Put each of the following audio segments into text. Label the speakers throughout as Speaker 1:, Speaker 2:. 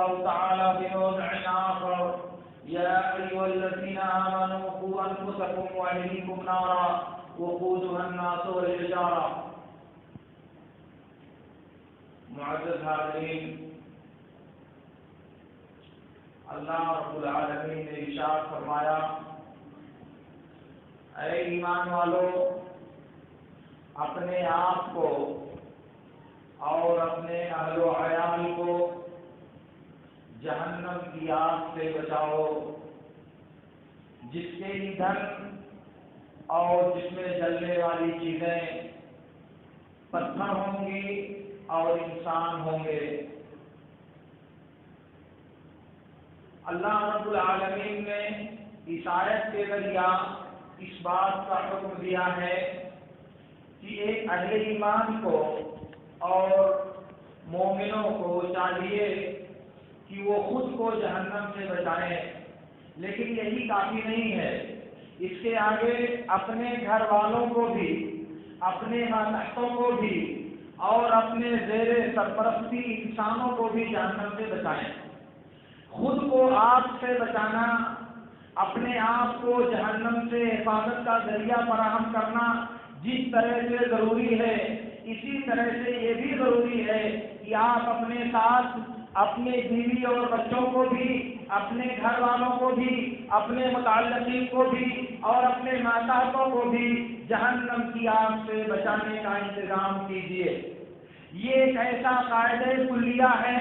Speaker 1: الله تعالى بموضع آخر: يا أيها الذين آمنوا قوا أنفسكم وأهليكم نارا وقودها الناس والحجارة. معزز حاضرین، اللہ رب العالمین نے ارشاد فرمایا: اے ایمان والو، اپنے آپ کو اور اپنے اہل و عیال کو جہنم کی آگ سے بچاؤ، جس کے ایندھن اور جس میں جلنے والی چیزیں پتھر ہوں گی اور انسان ہوں گے۔ اللہ رب العالمین نے اس آیت کے ذریعہ اس بات کا حکم دیا ہے کہ ایک اہل ایمان کو اور مومنوں کو چاہیے کہ وہ خود کو جہنم سے بچائیں، لیکن یہی کافی نہیں ہے، اس کے آگے اپنے گھر والوں کو بھی، اپنے ماتحتوں کو بھی اور اپنے زیر سرپرستی انسانوں کو بھی جہنم سے بچائیں۔ خود کو آگ سے بچانا، اپنے آپ کو جہنم سے حفاظت کا ذریعہ فراہم کرنا جس طرح سے ضروری ہے، اسی طرح سے یہ بھی ضروری ہے کہ آپ اپنے ساتھ اپنے بیوی اور بچوں کو بھی، اپنے گھر والوں کو بھی، اپنے متعلقین کو بھی اور اپنے ماتحتوں کو بھی جہنم کی آگ سے بچانے کا انتظام کیجیے۔ یہ ایک ایسا قاعدہ کلیہ ہے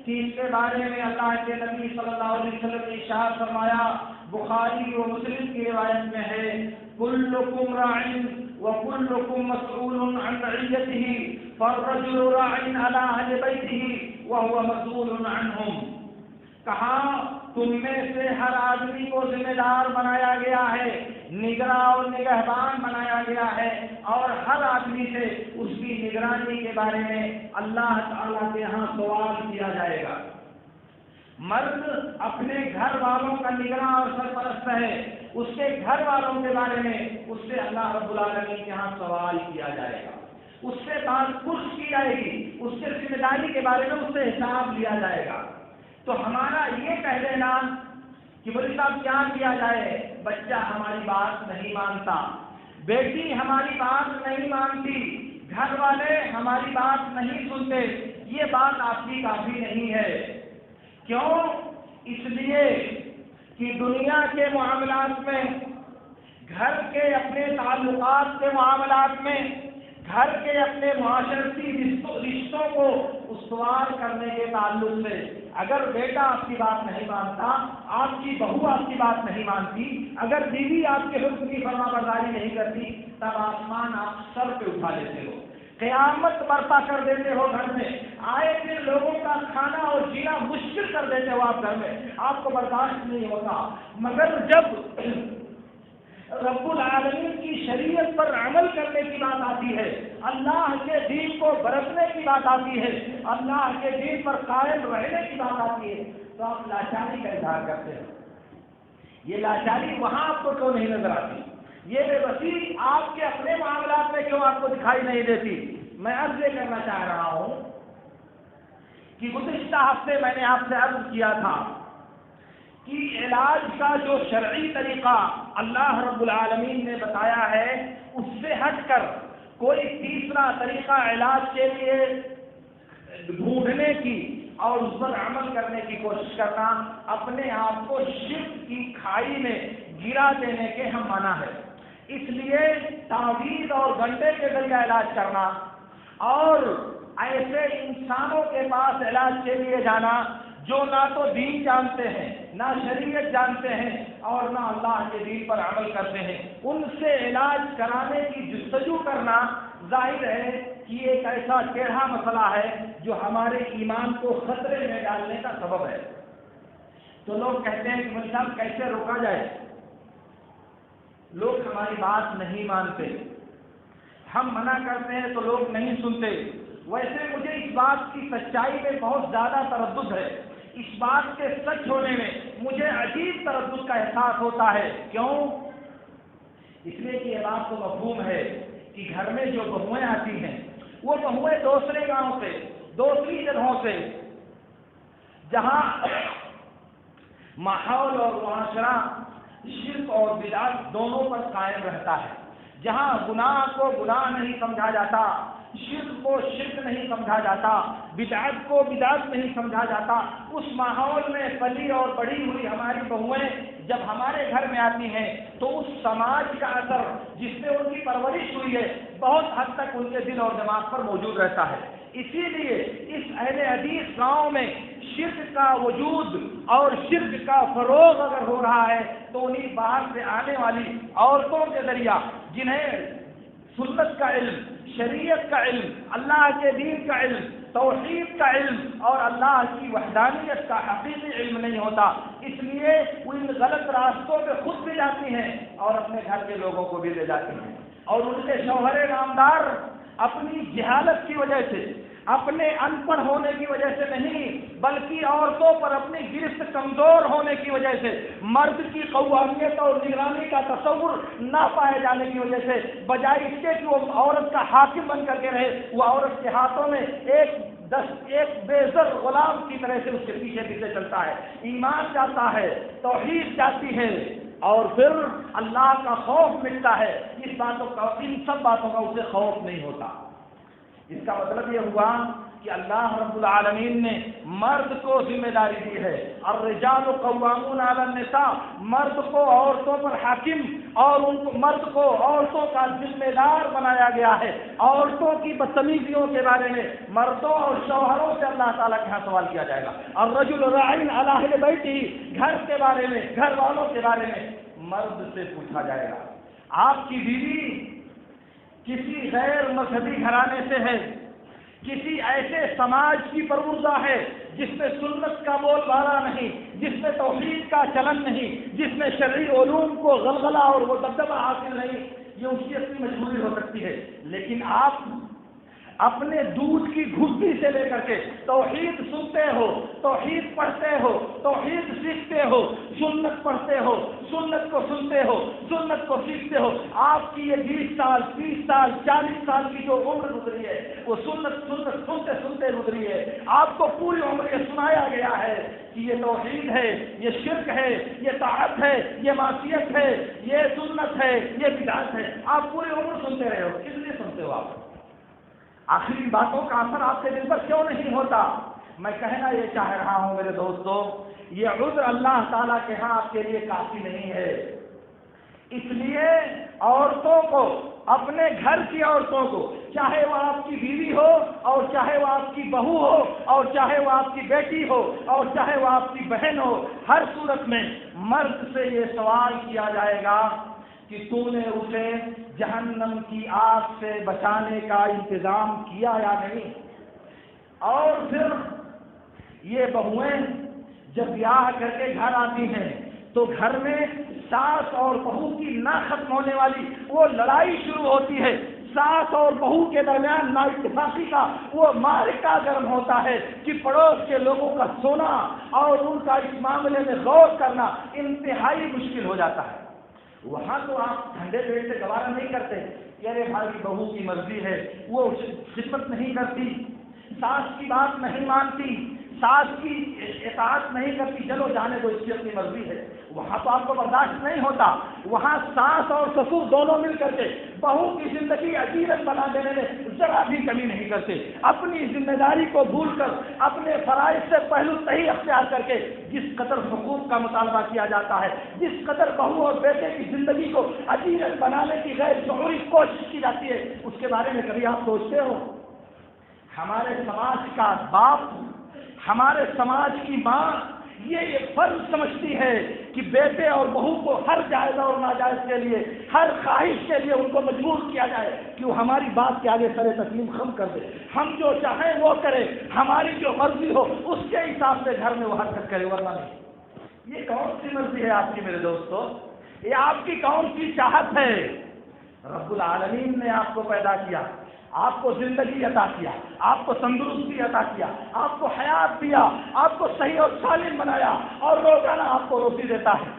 Speaker 1: کہ اس کے بارے میں اللہ کے نبی صلی اللہ علیہ وسلم نے ارشاد فرمایا، بخاری و مسلم کی روایت میں ہے: کلکم راع وکلکم مسئول عن رعیتہ فالرجل راع علی اہل بیتہ وہو مسئول عنہم۔ کہا تم میں سے ہر آدمی کو ذمہ دار بنایا گیا ہے، نگراں اور نگہبان بنایا گیا ہے، اور ہر آدمی سے اس کی نگرانی کے بارے میں اللہ تعالیٰ کے ہاں سوال کیا جائے گا۔ مرد اپنے گھر والوں کا نگراں اور سرپرست ہے، اس کے گھر والوں کے بارے میں اس سے اللہ رب العالمین کے ہاں سوال کیا جائے گا، اس سے بات پرس کی جائے گی، اس سے ذمہ داری کے بارے میں اس سے حساب لیا جائے گا۔ تو ہمارا یہ کہہ دینا کہ بولے صاحب کیا کیا جائے، بچہ ہماری بات نہیں مانتا، بیٹی ہماری بات نہیں مانتی، گھر والے ہماری بات نہیں سنتے، یہ بات آپ کی کافی نہیں ہے۔ کیوں؟ اس لیے کہ دنیا کے معاملات میں، گھر کے اپنے تعلقات کے معاملات میں، گھر کے اپنے معاشرتی رشتوں کو استوار کرنے کے تعلق سے اگر بیٹا آپ کی بات نہیں مانتا، آپ کی بہو آپ کی بات نہیں مانتی، اگر بیوی آپ کے حکم کی فرما برداری نہیں کرتی، تب آسمان آپ سر پہ اٹھا لیتے ہو، قیامت برپا کر دیتے ہو، گھر میں آئے دن لوگوں کا کھانا اور جینا مشکل کر دیتے ہو، آپ گھر میں آپ کو برداشت نہیں ہوتا۔ مگر جب رب العالمین کی شریعت پر عمل کرنے کی بات آتی ہے، اللہ کے دین کو برتنے کی بات آتی ہے، اللہ کے دین پر قائم رہنے کی بات آتی ہے، تو آپ لاچاری کا اظہار کرتے ہیں۔ یہ لاچاری وہاں آپ کو کیوں نہیں نظر آتی؟ یہ بے بسی آپ کے اپنے معاملات میں کیوں آپ کو دکھائی نہیں دیتی؟ میں عرض یہ کرنا چاہ رہا ہوں کہ گزشتہ ہفتے میں نے آپ سے عرض کیا تھا کہ علاج کا جو شرعی طریقہ اللہ رب العالمین نے بتایا ہے، اس سے ہٹ کر کوئی تیسرا طریقہ علاج کے لیے ڈھونڈنے کی اور اس پر عمل کرنے کی کوشش کرنا اپنے آپ کو شرک کی کھائی میں گرا دینے کے ہم منع ہے۔ اس لیے تعویذ اور گنڈے کے ذریعے علاج کرنا اور ایسے انسانوں کے پاس علاج کے لیے جانا جو نہ تو دین جانتے ہیں، نہ شریعت جانتے ہیں اور نہ اللہ کے دین پر عمل کرتے ہیں، ان سے علاج کرانے کی جستجو کرنا ظاہر ہے کہ ایک ایسا ٹیڑھا مسئلہ ہے جو ہمارے ایمان کو خطرے میں ڈالنے کا سبب ہے۔ تو لوگ کہتے ہیں کہ مولوی صاحب کیسے روکا جائے؟ لوگ ہماری بات نہیں مانتے، ہم منع کرتے ہیں تو لوگ نہیں سنتے۔ ویسے مجھے اس بات کی سچائی میں بہت زیادہ تردد ہے، اس بات کے سچ ہونے میں مجھے عجیب تردد کا احساس ہوتا ہے۔ کیوں؟ اس لیے کہ یہ بات تو مفہوم ہے کہ گھر میں جو بہویں آتی ہیں وہ بہویں دوسرے گاؤں سے، دوسری جگہوں سے جہاں ماحول اور معاشرہ شرک اور بدعت دونوں پر قائم رہتا ہے، جہاں گناہ کو گناہ نہیں سمجھا جاتا، شرک کو شرک نہیں سمجھا جاتا، بدعت کو بدعت نہیں سمجھا جاتا، اس ماحول میں پلی اور بڑی ہوئی ہماری بہویں جب ہمارے گھر میں آتی ہیں تو اس سماج کا اثر جس میں ان کی پرورش ہوئی ہے بہت حد تک ان کے دل اور دماغ پر موجود رہتا ہے۔ اسی لیے اس اہل حدیث گاؤں میں شرک کا وجود اور شرک کا فروغ اگر ہو رہا ہے تو انہیں باہر سے آنے والی عورتوں کے ذریعہ جنہیں سنت کا علم، شریعت کا علم، اللہ کے دین کا علم، توحید کا علم اور اللہ کی وحدانیت کا حقیقی علم نہیں ہوتا، اس لیے وہ ان غلط راستوں پہ خود بھی جاتی ہیں اور اپنے گھر کے لوگوں کو بھی لے جاتی ہیں، اور ان کے شوہر نامدار اپنی جہالت کی وجہ سے، اپنے ان پڑھ ہونے کی وجہ سے نہیں بلکہ عورتوں پر اپنی گرفت کمزور ہونے کی وجہ سے، مرد کی قوامیت اور نگرانی کا تصور نہ پائے جانے کی وجہ سے، بجائے اس کے کہ وہ عورت کا حاکم بن کر کے رہے، وہ عورت کے ہاتھوں میں ایک بے زر غلام کی طرح سے اس کے پیچھے پیچھے چلتا ہے، ایمان جاتا ہے، توحید جاتی ہے اور پھر اللہ کا خوف ملتا ہے، ان سب باتوں کا اسے خوف نہیں ہوتا۔ اس کا مطلب یہ ہوا کہ اللہ رب العالمین نے مرد کو ذمہ داری دی ہے، الرجال قوامون علی النساء، مرد کو عورتوں پر حاکم اور مرد کو عورتوں کا ذمہ دار بنایا گیا ہے۔ عورتوں کی بدتمیزیوں کے بارے میں مردوں اور شوہروں سے اللہ تعالیٰ کے یہاں سوال کیا جائے گا، الرجل راع علی اہل بیتہ، گھر کے بارے میں، گھر والوں کے بارے میں مرد سے پوچھا جائے گا۔ آپ کی بیوی کسی غیر مذہبی گھرانے سے ہے، کسی ایسے سماج کی پروردہ ہے جس میں سنت کا بول بالا نہیں، جس میں توحید کا چلن نہیں، جس میں شرعی علوم کو غلغلہ اور وہ دبدبہ حاصل نہیں، یہ اس کی اپنی مجبوری ہو سکتی ہے، لیکن آپ اپنے دودھ کی گھٹی سے لے کر کے توحید سنتے ہو، توحید پڑھتے ہو، توحید سیکھتے ہو، سنت پڑھتے ہو، سنت کو سنتے ہو، سنت کو سیکھتے ہو، آپ کی یہ 20 سال 30 سال 40 سال کی جو عمر گزری ہے وہ سنت سنتے سنتے گزری ہے، آپ کو پوری عمر یہ سنایا گیا ہے کہ یہ توحید ہے، یہ شرک ہے، یہ طاعت ہے، یہ معصیت ہے، یہ سنت ہے، یہ بدعت ہے، آپ پوری عمر سنتے رہے ہو، کس لیے سنتے ہو آپ؟ آخر ان باتوں کا اثر آپ کے دل پر کیوں نہیں ہوتا؟ میں کہنا یہ چاہ رہا ہوں میرے دوستو، یہ عذر اللہ تعالیٰ کے ہاں آپ کے لیے کافی نہیں ہے، اس لیے عورتوں کو، اپنے گھر کی عورتوں کو، چاہے وہ آپ کی بیوی ہو اور چاہے وہ آپ کی بہو ہو اور چاہے وہ آپ کی بیٹی ہو اور چاہے وہ آپ کی بہن ہو، ہر صورت میں مرد سے یہ سوال کیا جائے گا کہ تو نے اسے جہنم کی آگ سے بچانے کا انتظام کیا یا نہیں؟ اور پھر یہ بہویں جب بیاہ کر کے گھر آتی ہیں تو گھر میں ساس اور بہو کی نہ ختم ہونے والی وہ لڑائی شروع ہوتی ہے، ساس اور بہو کے درمیان نا اتفاقی کا وہ معرکہ گرم ہوتا ہے کہ پڑوس کے لوگوں کا سونا اور ان کا اس معاملے میں غور کرنا انتہائی مشکل ہو جاتا ہے۔ وہاں تو آپ ٹھنڈے پیٹ سے گوارا نہیں کرتے کہ ارے بھائی بہو کی مرضی ہے، وہ خدمت نہیں کرتی، ساس کی بات نہیں مانتی، ساس کی اطاعت نہیں کرتی، چلو جانے دو، اس کی اپنی مرضی ہے۔ وہاں تو آپ کو برداشت نہیں ہوتا، وہاں ساس اور سسر دونوں مل کر کے بہو کی زندگی عجیبت بنا دینے میں ذرا بھی کمی نہیں کرتے، اپنی ذمہ داری کو بھول کر اپنے فرائض سے پہلو صحیح اختیار کر کے جس قدر حقوق کا مطالبہ کیا جاتا ہے، جس قدر بہو اور بیٹے کی زندگی کو عجیبت بنانے کی غیر شعوری کوشش کی جاتی ہے، اس کے بارے میں کبھی آپ سوچتے ہو؟ ہمارے سماج کا باپ، ہمارے سماج کی ماں یہ فرض سمجھتی ہے کہ بیٹے اور بہو کو ہر جائز اور ناجائز کے لیے، ہر خواہش کے لیے ان کو مجبور کیا جائے کہ وہ ہماری بات کے آگے سر تسلیم خم کر دے، ہم جو چاہیں وہ کرے، ہماری جو مرضی ہو اس کے حساب سے گھر میں وہ حرکت کرے، ورنہ نہیں۔ یہ کون سی مرضی ہے آپ کی میرے دوستو؟ یہ آپ کی کون سی چاہت ہے؟ رب العالمین نے آپ کو پیدا کیا، آپ کو زندگی عطا کیا، آپ کو تندرستی عطا کیا، آپ کو حیات دیا، آپ کو صحیح اور سالم بنایا اور روزانہ آپ کو روزی دیتا ہے۔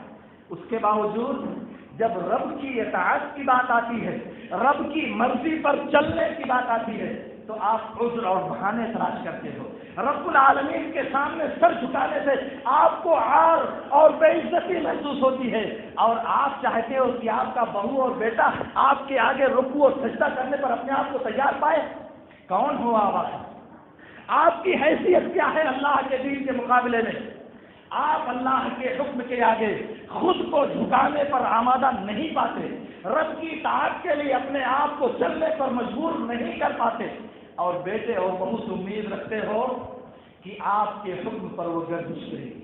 Speaker 1: اس کے باوجود جب رب کی اطاعت کی بات آتی ہے، رب کی مرضی پر چلنے کی بات آتی ہے، تو آپ عذر اور بہانے تلاش کرتے ہو. رب العالمین کے سامنے سر جھکانے سے آپ کو عار اور بے عزتی محسوس ہوتی ہے، اور آپ چاہتے ہو کہ آپ کا بہو اور بیٹا آپ کے آگے رکوع اور سجدہ کرنے پر اپنے آپ کو تیار پائے. کون ہو آپ کی حیثیت کیا ہے اللہ کے دین کے مقابلے میں؟ آپ اللہ کے حکم کے آگے خود کو جھکانے پر آمادہ نہیں پاتے، رب کی اطاعت کے لیے اپنے آپ کو چلنے پر مجبور نہیں کر پاتے، اور بیٹے اور بہو سے امید رکھتے ہو کہ آپ کے حکم پر وہ گردش کرے گی.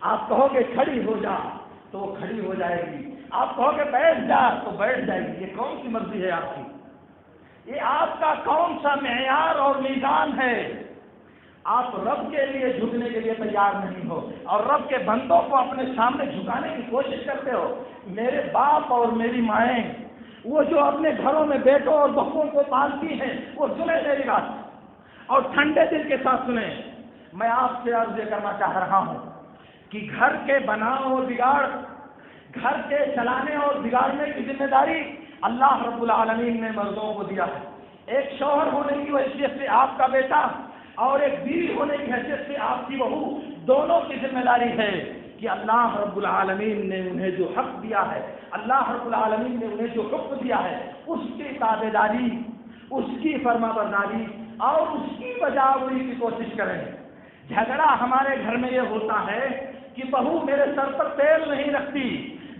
Speaker 1: آپ کہو گے کھڑی ہو جا تو وہ کھڑی ہو جائے گی، آپ کہو گے بیٹھ جا تو بیٹھ جائے گی. یہ کون سی مرضی ہے آپ کی؟ یہ آپ کا کون سا معیار اور میزان ہے؟ آپ رب کے لیے جھکنے کے لیے تیار نہیں ہو اور رب کے بندوں کو اپنے سامنے جھکانے کی کوشش کرتے ہو. میرے باپ اور میری مائیں وہ جو اپنے گھروں میں بیٹوں اور بہوؤں کو پالتی ہیں وہ سنیں میری بات اور ٹھنڈے دل کے ساتھ سنیں. میں آپ سے عرض یہ کرنا چاہ رہا ہوں کہ گھر کے بناؤ اور بگاڑ، گھر کے چلانے اور بگاڑنے کی ذمہ داری اللہ رب العالمین نے مردوں کو دیا ہے. ایک شوہر ہونے کی حیثیت سے آپ کا بیٹا اور ایک بیوی ہونے کی حیثیت سے آپ کی بہو، دونوں کی ذمہ داری ہے کہ اللہ رب العالمین نے انہیں جو حق دیا ہے، اللہ رب العالمین نے انہیں جو حکم دیا ہے، اس کی تابع داری، اس کی فرما برداری اور اس کی بجاوری کی کوشش کریں. جھگڑا ہمارے گھر میں یہ ہوتا ہے کہ بہو میرے سر پر تیل نہیں رکھتی،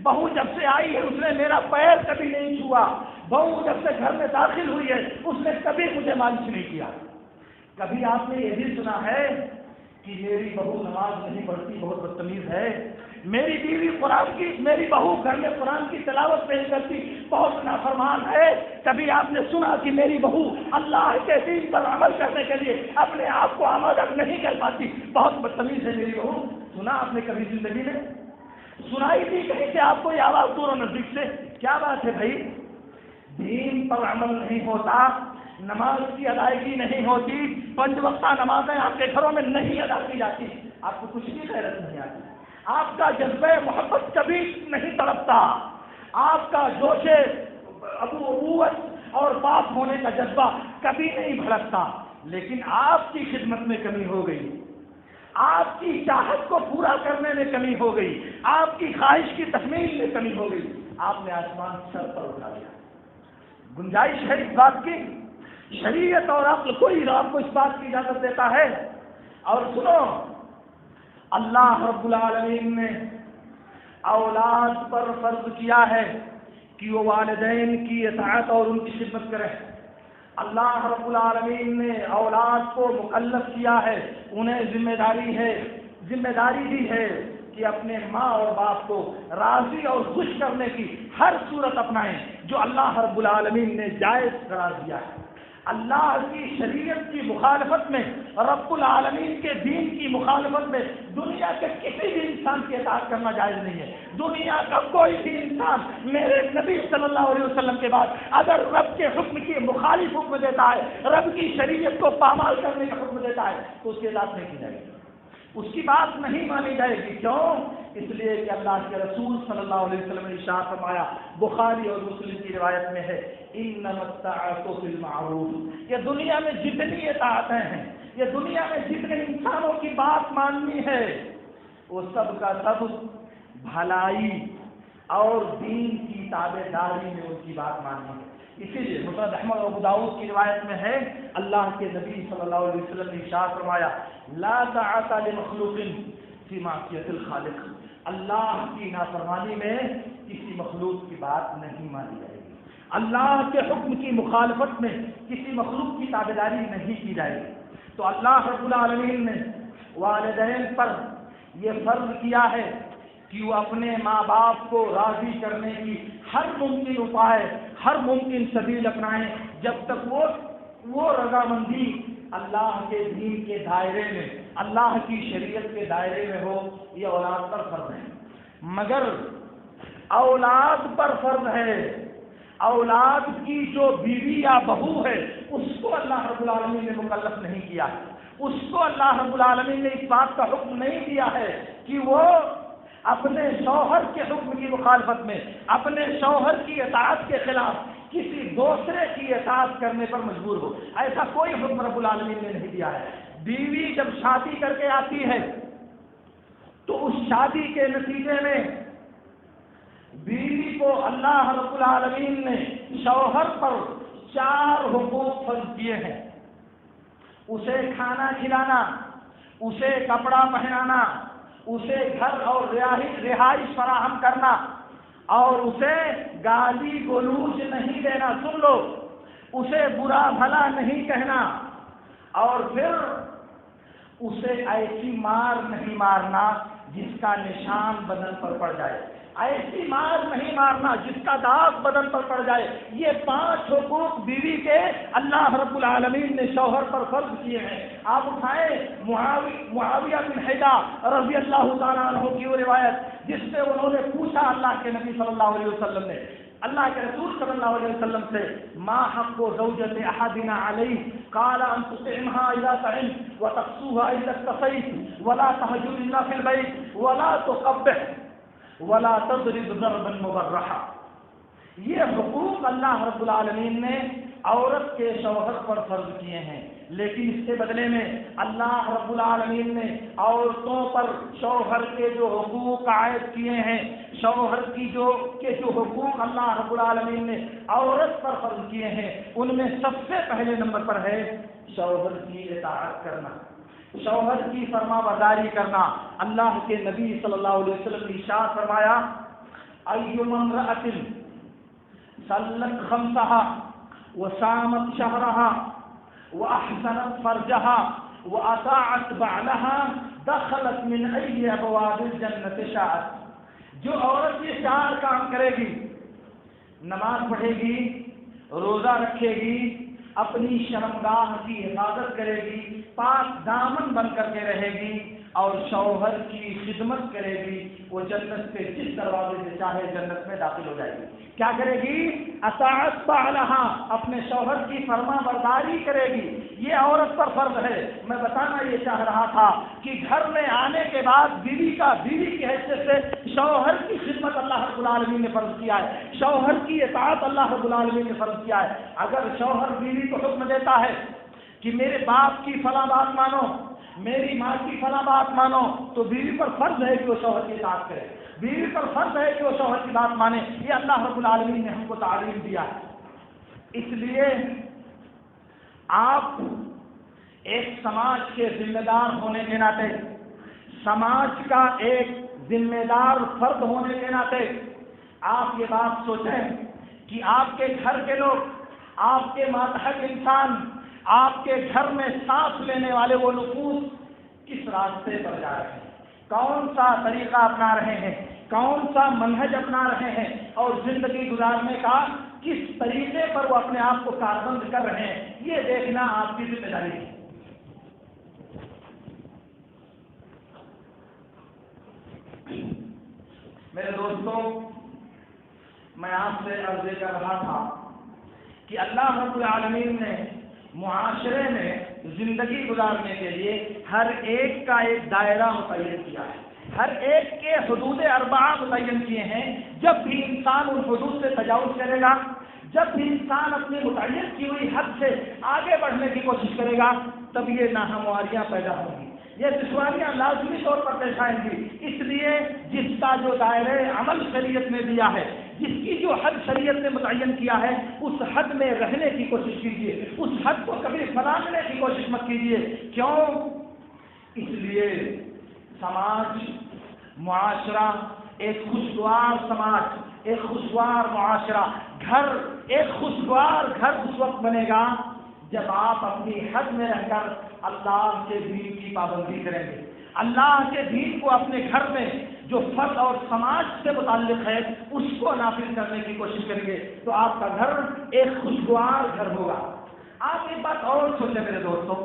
Speaker 1: بہو جب سے آئی ہے اس نے میرا پیر کبھی نہیں چھوا، بہو جب سے گھر میں داخل ہوئی ہے اس نے کبھی مجھے مالش نہیں کیا. کبھی آپ نے یہ بھی سنا ہے کہ میری بہو نماز نہیں پڑھتی، بہت بدتمیز ہے، میری بیوی میری بہو گھر میں قرآن کی تلاوت نہیں کرتی، بہت نافرمان ہے. کبھی آپ نے سنا کہ میری بہو اللہ کے دین پر عمل کرنے کے لیے اپنے آپ کو آمادہ نہیں کر پاتی، بہت بدتمیز ہے میری بہو؟ سنا آپ نے کبھی زندگی میں؟ سنائی تھی کہیں سے آپ کو یہ آواز دور و نزدیک سے؟ کیا بات ہے بھائی؟ دین پر عمل نہیں ہوتا، نماز کی ادائیگی نہیں ہوتی، 5 وقتہ نمازیں آپ کے گھروں میں نہیں ادا کی جاتی، آپ کو کچھ بھی غیرت نہیں آتی، آپ کا جذبہ محبت کبھی نہیں تڑپتا، آپ کا جوش ابوت اور باپ ہونے کا جذبہ کبھی نہیں بھڑکتا. لیکن آپ کی خدمت میں کمی ہو گئی، آپ کی چاہت کو پورا کرنے میں کمی ہو گئی، آپ کی خواہش کی تکمیل میں کمی ہو گئی، آپ نے آسمان سر پر اٹھا دیا. گنجائش ہے اس بات کی؟ شریعت اور عقل کوئی آپ کو اس بات کی اجازت دیتا ہے؟ اور سنو، اللہ رب العالمین نے اولاد پر فرض کیا ہے کہ وہ والدین کی اطاعت اور ان کی خدمت کرے. اللہ رب العالمین نے اولاد کو مکلف کیا ہے، انہیں ذمہ داری دی ہے کہ اپنے ماں اور باپ کو راضی اور خوش کرنے کی ہر صورت اپنائیں جو اللہ رب العالمین نے جائز قرار دیا ہے. اللہ کی شریعت کی مخالفت میں، رب العالمین کے دین کی مخالفت میں دنیا کے کسی بھی انسان کی اطاعت کرنا جائز نہیں ہے. دنیا کا کوئی بھی انسان میرے نبی صلی اللہ علیہ وسلم کے بعد اگر رب کے حکم کی مخالف حکم دیتا ہے، رب کی شریعت کو پامال کرنے کا حکم دیتا ہے تو اس کی اطاعت نہیں کی جائے گی، اس کی بات نہیں مانی جائے گی. کیوں؟ اس لیے کہ اللہ کے رسول صلی اللہ علیہ وسلم نے ارشاد فرمایا، بخاری اور مسلم کی روایت میں ہے، انما الطاعۃ فی المعروف. یہ دنیا میں جتنی اطاعتیں ہیں، یہ دنیا میں جتنے انسانوں کی بات ماننی ہے، وہ سب کا سب بھلائی اور دین کی تابع داری میں ان کی بات ماننی ہے. اسی لیے مسند احمد اور ابو داؤد کی روایت میں ہے، اللہ کے نبی صلی اللہ علیہ وسلم نے ارشاد فرمایا، لا طاعۃ لمخلوق فی معصیۃ الخالق. اللہ کی نافرمانی میں کسی مخلوق کی بات نہیں مانی جائے گی، اللہ کے حکم کی مخالفت میں کسی مخلوق کی تابعداری نہیں کی جائے گی. تو اللہ رب العالمین نے والدین پر یہ فرض کیا ہے کہ وہ اپنے ماں باپ کو راضی کرنے کی ہر ممکن اپائے، ہر ممکن سبیل اپنائیں جب تک وہ رضامندی اللہ کے دین کے دائرے میں، اللہ کی شریعت کے دائرے میں ہو. یہ اولاد پر فرض ہے، مگر اولاد پر فرض ہے، اولاد کی جو بیوی یا بہو ہے اس کو اللہ رب العالمین نے مکلف نہیں کیا ہے، اس کو اللہ رب العالمین نے اس بات کا حکم نہیں دیا ہے کہ وہ اپنے شوہر کے حکم کی مخالفت میں، اپنے شوہر کی اطاعت کے خلاف کسی دوسرے کی اطاعت کرنے پر مجبور ہو. ایسا کوئی حکم رب العالمین نے نہیں دیا ہے. بیوی جب شادی کر کے آتی ہے تو اس شادی کے نتیجے میں بیوی کو اللہ رب العالمین نے شوہر پر 4 حقوق فرض کیے ہیں. اسے کھانا کھلانا، اسے کپڑا پہنانا، اسے گھر اور رہائش فراہم کرنا، اور اسے گالی گلوچ نہیں دینا. سن لو، اسے برا بھلا نہیں کہنا، اور پھر اسے ایسی مار نہیں مارنا جس کا نشان بدن پر پڑ جائے. ایسی مار نہیں مارنا جس کا داغ بدن پر پڑ جائے. یہ 5 حقوق بیوی کے اللہ رب العالمین نے شوہر پر فرض کیے ہیں. آپ اٹھائیں معاویہ بن حیدہ رضی اللہ تعالیٰ عنہ کی وہ روایت جس سے انہوں نے پوچھا اللہ کے نبی صلی اللہ علیہ وسلم نے، اللہ کے رسول صلی اللہ علیہ وسلم سے، ما حق زوجۃ احدنا علیہ؟ قال ان تطعمها اذا طعمت وتقصوها اذا اقتصيت ولا تهجرنا في البيت ولا تقبح ولا تضرب ضربا مبرحا. یہ حقوق اللہ رب العالمین نے عورت کے شوہر پر فرض کیے ہیں، لیکن اس کے بدلے میں اللہ رب العالمین نے عورتوں پر شوہر کے جو حقوق عائد کیے ہیں، شوہر کی جو حقوق اللہ رب العالمین نے عورت پر فرض کیے ہیں، ان میں سب سے پہلے نمبر پر ہے شوہر کی اطاعت کرنا، شوہر کی فرما برداری کرنا. اللہ کے نبی صلی اللہ علیہ وسلم نے ارشاد فرمایا، ایما امرأۃ صلت خمسها وصامت شهرها واحسنت فرجها واطاعت بعلها دخلت من ای ابواب الجنت شاءت. جو عورت یہ 4 کام کرے گی، نماز پڑھے گی، روزہ رکھے گی، اپنی شرمگاہ کی حفاظت کرے گی، پاک دامن بن کر کے رہے گی، اور شوہر کی خدمت کرے گی، وہ جنت کے جس دروازے سے چاہے جنت میں داخل ہو جائے گی. کیا کرے گی؟ اطاعت بعلہا، اپنے شوہر کی فرما برداری کرے گی. یہ عورت پر فرض ہے. میں بتانا یہ چاہ رہا تھا کہ گھر میں آنے کے بعد بیوی کی حیثیت سے شوہر کی خدمت اللہ رب العالمین نے فرض کیا ہے، شوہر کی اطاعت اللہ رب العالمین نے فرض کیا ہے. اگر شوہر بیوی کو حکم دیتا ہے کہ میرے باپ کی فلاں بات مانو، میری ماں کی فلاں بات مانو، تو بیوی پر فرض ہے کہ وہ شوہر کی اطاعت کرے، بیوی پر فرض ہے کہ وہ شوہر کی بات مانے. یہ اللہ رب العالمین نے ہم کو تعلیم دیا ہے. اس لیے آپ ایک سماج کے ذمہ دار ہونے کے ناطے، سماج کا ایک ذمہ دار فرد ہونے کے ناطے آپ یہ بات سوچیں کہ آپ کے گھر کے لوگ، آپ کے ماتحت انسان، آپ کے گھر میں سانس لینے والے وہ نفوس کس راستے پر جا رہے ہیں، کون سا طریقہ اپنا رہے ہیں، کون سا منہج اپنا رہے ہیں، اور زندگی گزارنے کا کس طریقے پر وہ اپنے آپ کو کاربند کر رہے ہیں، یہ دیکھنا آپ کی ذمہ داری ہے. میرے دوستوں، میں آپ سے عرض کر رہا تھا کہ اللہ رب العالمین نے معاشرے میں زندگی گزارنے کے لیے ہر ایک کا ایک دائرہ متعین کیا ہے، ہر ایک کے حدود 4 متعین کیے ہیں. جب بھی انسان ان حدود سے تجاوز کرے گا، جب بھی انسان اپنی متعین کی ہوئی حد سے آگے بڑھنے کی کوشش کرے گا، تب یہ ناہمواریاں پیدا ہوں گی، یہ دشواریاں لازمی طور پر پیش آئیں گی. اس لیے جس کا جو دائرہ عمل شریعت نے دیا ہے، جس کی جو حد شریعت نے متعین کیا ہے، اس حد میں رہنے کی کوشش کیجیے، اس حد کو کبھی پھیلانے کی کوشش مت کیجیے. کیوں؟ اس لیے سماج، معاشرہ، ایک خوشگوار سماج، ایک خوشگوار معاشرہ، گھر، ایک خوشگوار گھر اس وقت بنے گا جب آپ اپنی حد میں رہ کر اللہ کے دین کی پابندی کریں گے، اللہ کے دین کو اپنے گھر میں جو فرد اور سماج سے متعلق ہے اس کو نافذ کرنے کی کوشش کریں گے، تو آپ کا گھر ایک خوشگوار گھر ہوگا. آپ ایک بات اور سوچیں میرے دوستوں،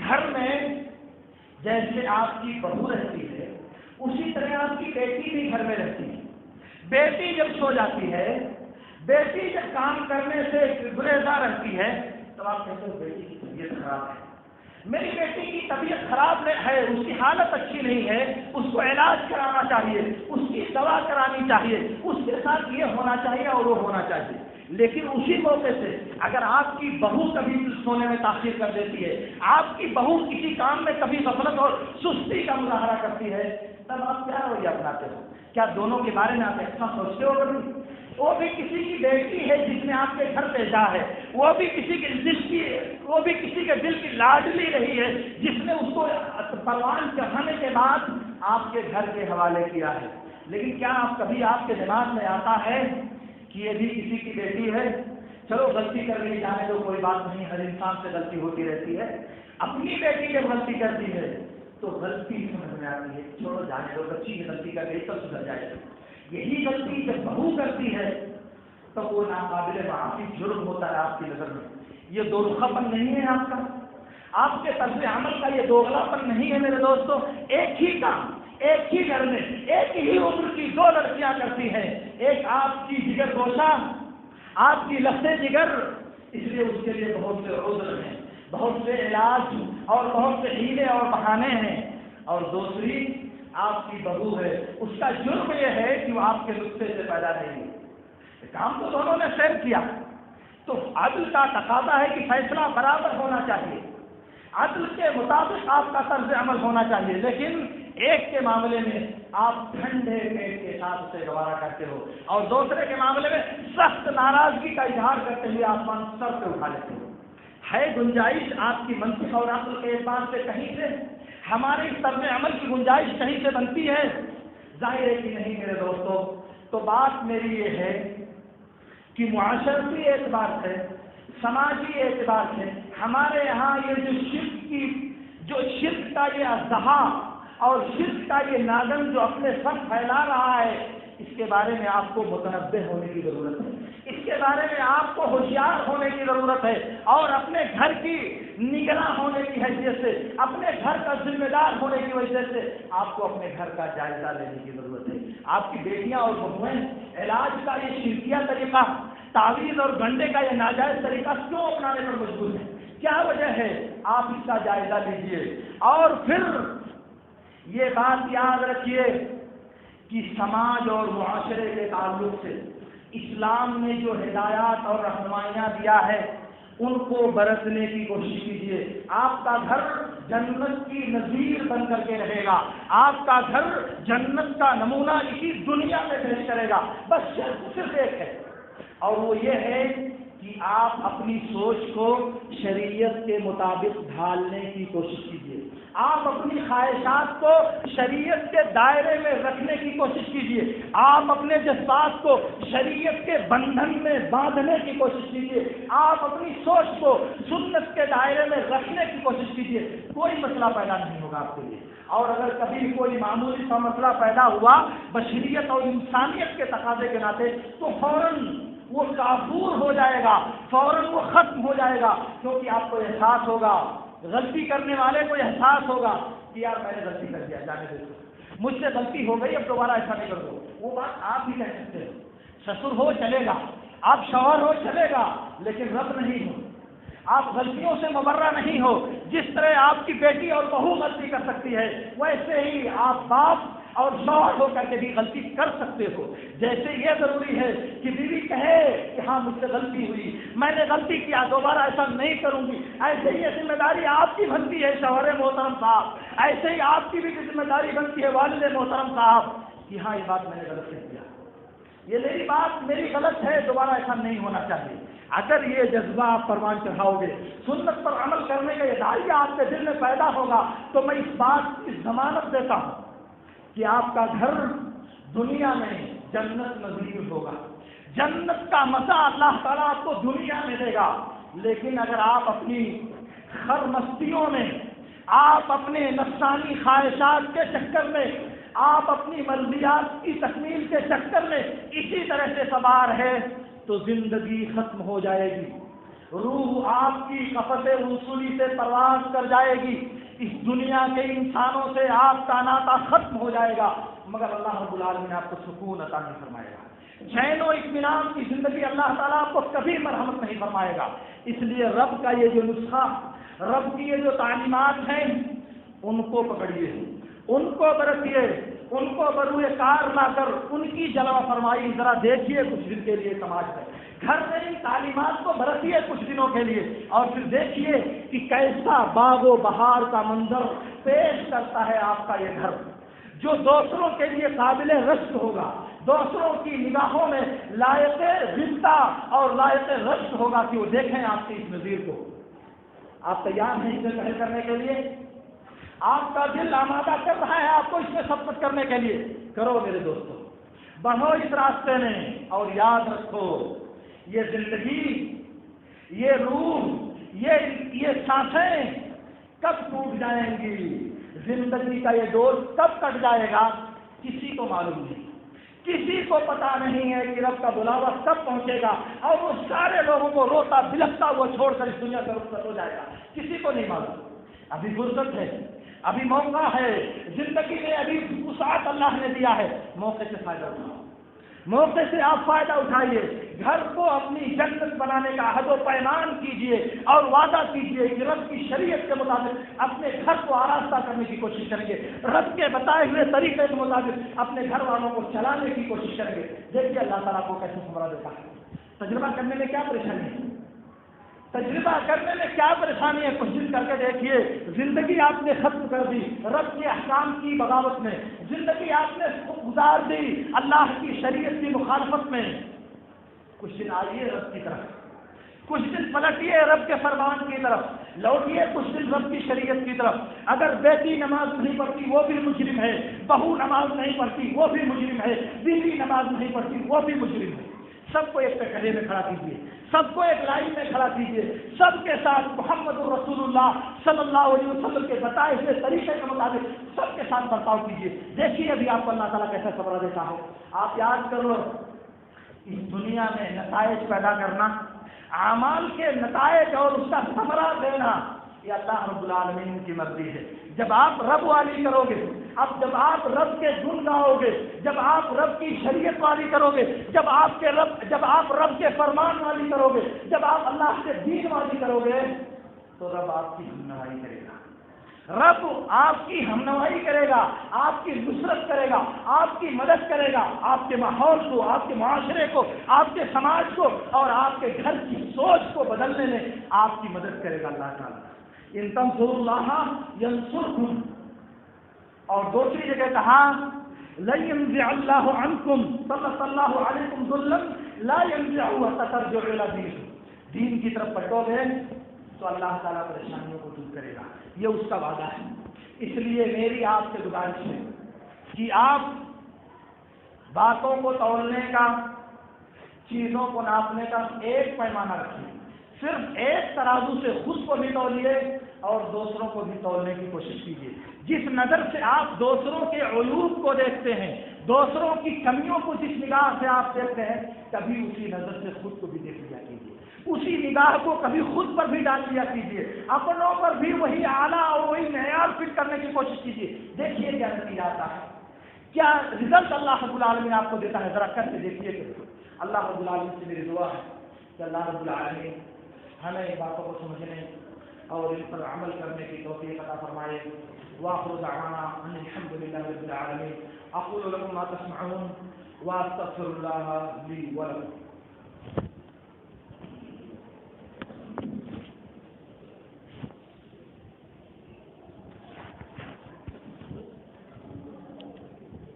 Speaker 1: گھر میں جیسے آپ کی بہو رہتی ہے، اسی طرح آپ کی بیٹی بھی گھر میں رہتی ہے. بیٹی جب سو جاتی ہے، بیٹی جب کام کرنے سے گریزاں رہتی ہے، تو آپ کہتے ہیں بیٹی کی طبیعت خراب ہے، میری بیٹی کی طبیعت خراب ہے، اس کی حالت اچھی نہیں ہے، اس کو علاج کرانا چاہیے، اس کی دوا کرانی چاہیے، اس کے ساتھ یہ ہونا چاہیے اور وہ ہونا چاہیے۔ لیکن اسی موقع سے اگر آپ کی بہو کبھی سونے میں تاخیر کر دیتی ہے، آپ کی بہو کسی کام میں کبھی غفلت اور سستی کا مظاہرہ کرتی ہے، تب آپ کیا رویہ اپناتے ہو؟ کیا دونوں کے بارے میں آپ اتنا سوچتے ہو کبھی؟ وہ بھی کسی کی بیٹی ہے جس نے آپ کے گھر بھیجا ہے، وہ بھی کسی کے دل کی لاڈلی رہی ہے جس نے اس کو پروان چڑھانے کے بعد آپ کے گھر کے حوالے کیا ہے۔ لیکن کیا کبھی آپ کے دماغ میں آتا ہے کہ یہ بھی کسی کی بیٹی ہے، چلو غلطی کر لی جانے دو، کوئی بات نہیں، ہر انسان سے غلطی ہوتی رہتی ہے، اپنی بیٹی جب غلطی کرتی ہے تو غلطی سمجھ میں آتی ہے، چھوڑو جانے دو، بچی کی غلطی کر گئی تو سدھر جائے گا۔ یہی غلطی جب بہو کرتی ہے تو وہ ناقابل معافی جرم ہوتا ہے آپ کی نظر میں۔ یہ دو رخا پن نہیں ہے آپ کا، آپ کے طرز عمل کا یہ دوغلا پن نہیں ہے میرے دوستو۔ ایک ہی کام ایک ہی گھر میں ایک ہی عمر کی دو لڑکیاں کرتی ہیں، ایک آپ کی جگر گوشہ، آپ کی لفظ جگر، اس لیے اس کے لیے بہت سے عذر ہیں، بہت سے علاج اور بہت سے ہیلے اور بہانے ہیں، اور دوسری آپ کی بہو ہے، اس کا جرم یہ ہے کہ وہ آپ کے نسخے سے پیدا نہیں ہے۔ کام تو دونوں نے سیم کیا، تو عدل کا تقاضا ہے کہ فیصلہ برابر ہونا چاہیے، عدل کے مطابق آپ کا طرز عمل ہونا چاہیے، لیکن ایک کے معاملے میں آپ ٹھنڈے پیٹ کے ساتھ اسے گوارا کرتے ہو اور دوسرے کے معاملے میں سخت ناراضگی کا اظہار کرتے ہوئے آسمان سر پہ اٹھا لیتے ہو۔ ہے گنجائش آپ کی منطق اور عقل کے اعتبار سے کہیں سے ہمارے اس طرز عمل کی گنجائش کہیں سے بنتی ہے؟ ظاہر ہے کہ نہیں میرے دوستو۔ تو بات میری یہ ہے کہ معاشرتی اعتبار سے، سماجی اعتبار سے ہمارے یہاں یہ جو شرک کا یہ اژدہا اور شرک کا یہ ناگن جو اپنے سر پھیلا رہا ہے، اس کے بارے میں آپ کو متنبہ ہونے کی ضرورت ہے، اس کے بارے میں آپ کو ہوشیار ہونے کی ضرورت ہے، اور اپنے گھر کی نگراں ہونے کی حیثیت سے، اپنے گھر کا ذمہ دار ہونے کی وجہ سے آپ کو اپنے گھر کا جائزہ لینے کی ضرورت ہے۔ آپ کی بیٹیاں اور بہویں علاج کا یہ شرکیہ طریقہ، تعویذ اور گنڈے کا یہ ناجائز طریقہ کیوں اپنانے پر مجبور ہے؟ کیا وجہ ہے؟ آپ اس کا جائزہ لیجئے، اور پھر یہ بات یاد رکھیے کہ سماج اور معاشرے کے تعلق سے اسلام نے جو ہدایات اور رہنمائیاں دیا ہے ان کو برتنے کی کوشش کیجیے۔ آپ کا گھر جنت کی نظیر بن کر کے رہے گا، آپ کا گھر جنت کا نمونہ اسی دنیا میں پیش کرے گا۔ بس صرف ایک ہے، اور وہ یہ ہے کہ آپ اپنی سوچ کو شریعت کے مطابق ڈھالنے کی کوشش کیجیے، آپ اپنی خواہشات کو شریعت کے دائرے میں رکھنے کی کوشش کیجیے، آپ اپنے جذبات کو شریعت کے بندھن میں باندھنے کی کوشش کیجیے، آپ اپنی سوچ کو سنت کے دائرے میں رکھنے کی کوشش کیجیے۔ کوئی مسئلہ پیدا نہیں ہوگا آپ کے لیے، اور اگر کبھی کوئی معمولی سا مسئلہ پیدا ہوا بشریت اور انسانیت کے تقاضے کے ناطے، تو فوراً وہ کافور ہو جائے گا، فوراً وہ ختم ہو جائے گا، کیونکہ آپ کو احساس ہوگا، غلطی کرنے والے کو احساس ہوگا کہ یار میں نے غلطی کر دیا، جانے دے دو، مجھ سے غلطی ہو گئی، اب دوبارہ ایسا نہیں کر دو۔ وہ بات آپ بھی کہہ سکتے ہو، سسر ہو چلے گا، آپ شوہر ہو چلے گا، لیکن رب نہیں ہو، آپ غلطیوں سے مبرہ نہیں ہو۔ جس طرح آپ کی بیٹی اور بہو غلطی کر سکتی ہے، ویسے ہی آپ باپ اور شوہر ہو کر کے بھی غلطی کر سکتے ہو۔ جیسے یہ ضروری ہے کہ بیوی کہے کہ ہاں مجھ سے غلطی ہوئی، میں نے غلطی کیا، دوبارہ ایسا نہیں کروں گی، ایسے ہی یہ ذمہ داری آپ کی بنتی ہے شوہر محترم صاحب، ایسے ہی آپ کی بھی ذمہ داری بنتی ہے والد محترم صاحب کہ ہاں یہ بات میں نے غلط کیا، یہ میری بات میری غلط ہے، دوبارہ ایسا نہیں ہونا چاہیے۔ اگر یہ جذبہ آپ پروان چڑھاؤ گے، سنت پر عمل کرنے کا یہ داعیہ آپ کے دل میں پیدا ہوگا، تو میں اس بات کی ضمانت دیتا ہوں کہ آپ کا گھر دنیا میں جنت نظیر ہوگا، جنت کا مزہ اللہ تعالیٰ آپ کو دنیا میں دے گا۔ لیکن اگر آپ اپنی خر مستیوں میں، آپ اپنے نفسانی خواہشات کے چکر میں، آپ اپنی مرضیات کی تکمیل کے چکر میں اسی طرح سے سوار ہے تو زندگی ختم ہو جائے گی، روح آپ کی قفس رسولی سے پرواز کر جائے گی، اس دنیا کے انسانوں سے آپ کا ناطہ ختم ہو جائے گا، مگر اللہ رب العالمین آپ کو سکون عطا نہیں فرمائے گا، چین و اطمینان کی زندگی اللہ تعالیٰ آپ کو کبھی مرحمت نہیں فرمائے گا۔ اس لیے رب کا یہ جو نسخہ رب کی یہ جو تعلیمات ہیں ان کو پکڑیے، ان کو برتیے، ان کو بروئے کار لا کر ان کی جلوہ فرمائی ذرا دیکھیے کچھ دن کے لیے سماج میں، گھر میں ان تعلیمات کو برتیے کچھ دنوں کے لیے، اور پھر دیکھیے کہ کیسا باغ و بہار کا منظر پیش کرتا ہے آپ کا یہ گھر، جو دوسروں کے لیے قابل رشک ہوگا، دوسروں کی نگاہوں میں لائق رشتہ اور لائق رشک ہوگا کہ وہ دیکھیں آپ کے اس نظیر کو۔ آپ تیار ہیں اسے پہل کرنے کے لیے؟ آپ کا دل آمادہ کر رہا ہے آپ کو اس میں سبقت کرنے کے لیے؟ کرو میرے دوستو، بڑھو اس راستے میں، اور یاد رکھو یہ زندگی، یہ روح، یہ سانسیں کب ٹوٹ جائیں گی، زندگی کا یہ ڈور کب کٹ جائے گا، کسی کو معلوم نہیں، کسی کو پتا نہیں ہے کہ رب کا بلاوا کب پہنچے گا اور وہ سارے لوگوں کو روتا بلکتا ہوا چھوڑ کر اس دنیا سے رخصت ہو جائے گا، کسی کو نہیں معلوم۔ ابھی فرصت ہے، ابھی موقع ہے، زندگی میں ابھی وسعت اللہ نے دیا ہے، موقع سے فائدہ اٹھاؤ، موقع سے آپ فائدہ اٹھائیے، گھر کو اپنی جنت بنانے کا عہد و پیمان کیجیے اور وعدہ کیجیے کہ رب کی شریعت کے مطابق اپنے گھر کو آراستہ کرنے کی کوشش کریں گے، رب کے بتائے ہوئے طریقے کے مطابق اپنے گھر والوں کو چلانے کی کوشش کریں گے۔ دیکھیے اللہ تعالیٰ کو کیسے ثمرہ دیتا ہے۔ تجربہ کرنے میں کیا پریشانی ہے؟ تجربہ کرنے میں کیا پریشانی ہے؟ کوشش کر کے دیکھیے، زندگی آپ نے ختم کر دی رب کے احکام کی بغاوت میں، زندگی آپ نے گزار دی اللہ کی شریعت کی مخالفت میں، کچھ دن آئیے رب کی طرف، کچھ دن پلٹیے رب کے فرمان کی طرف، لوٹیے کچھ دن رب کی شریعت کی طرف۔ اگر بیٹی نماز نہیں پڑھتی وہ بھی مجرم ہے، بہو نماز نہیں پڑھتی وہ بھی مجرم ہے، بیوی نماز نہیں پڑھتی وہ بھی مجرم ہے۔ سب کو ایک پکڑے میں کھڑا کیجیے، سب کو ایک لائن میں کھڑا کیجیے، سب کے ساتھ محمد الرسول اللہ صلی اللہ علیہ وسلم کے بتائے ہوئے طریقے کے مطابق سب کے ساتھ برتاؤ کیجیے۔ دیکھیے ابھی آپ کو اللہ تعالیٰ کیسا ثمرہ دیتا ہے۔ آپ یاد کر لو، اس دنیا میں نتائج پیدا کرنا، اعمال کے نتائج اور اس کا ثمرہ دینا، یہ اللہ رب العالمین کی مرضی ہے۔ جب آپ رب والی کرو گے، اب جب آپ رب کے گن گاؤ گے، جب آپ رب کی شریعت والی کرو گے، جب آپ رب کے فرمان والی کرو گے، جب آپ اللہ کے دین والی کرو گے، تو رب آپ کی ہمنوائی کرے گا، رب آپ کی ہمنوائی کرے گا، آپ کی نصرت کرے گا، آپ کی مدد کرے گا، آپ کے ماحول کو، آپ کے معاشرے کو، آپ کے سماج کو اور آپ کے گھر کی سوچ کو بدلنے میں آپ کی مدد کرے گا اللہ تعالیٰ۔ ان تنصروا اللہ ینصرکم، اور دوسری جگہ کہا لن ينزع اللہ عنکم صلی اللہ علیکم ذلا لا ينزعه حتى ترجعوا الى دینکم، دین کی طرف پلٹو گے تو اللہ تعالیٰ پریشانیوں کو دور کرے گا، یہ اس کا وعدہ ہے۔ اس لیے میری آپ سے گزارش ہے کہ آپ باتوں کو تولنے کا، چیزوں کو ناپنے کا ایک پیمانہ رکھیے، صرف ایک ترازو سے خود کو بھی تولیے اور دوسروں کو بھی تولنے کی کوشش کیجیے۔ جس نظر سے آپ دوسروں کے عیوب کو دیکھتے ہیں، دوسروں کی کمیوں کو جس نگاہ سے آپ دیکھتے ہیں، کبھی اسی نظر سے خود کو بھی دیکھ لیا کیجیے، اسی نگاہ کو کبھی خود پر بھی ڈال لیا کیجیے، اپنوں پر بھی وہی اعلیٰ اور وہی معیار فٹ کرنے کی کوشش کیجیے۔ دیکھیے کیا نتیجہ آتا ہے، کیا رزلٹ اللہ رب العالمین آپ کو دیتا ہے، ذرا کر کے دیکھیے کہ اللہ رب العالمین سے میری دعا ہے کہ اللہ رب العالمین ہمیں ان باتوں کو سمجھنے اور ان پر عمل کرنے کی توفیق عطا فرمائے۔ وآخر دعوانا ان الحمد لله رب العالمين۔ اقول لكم ما تسمعون واستغفر الله لي ولكم۔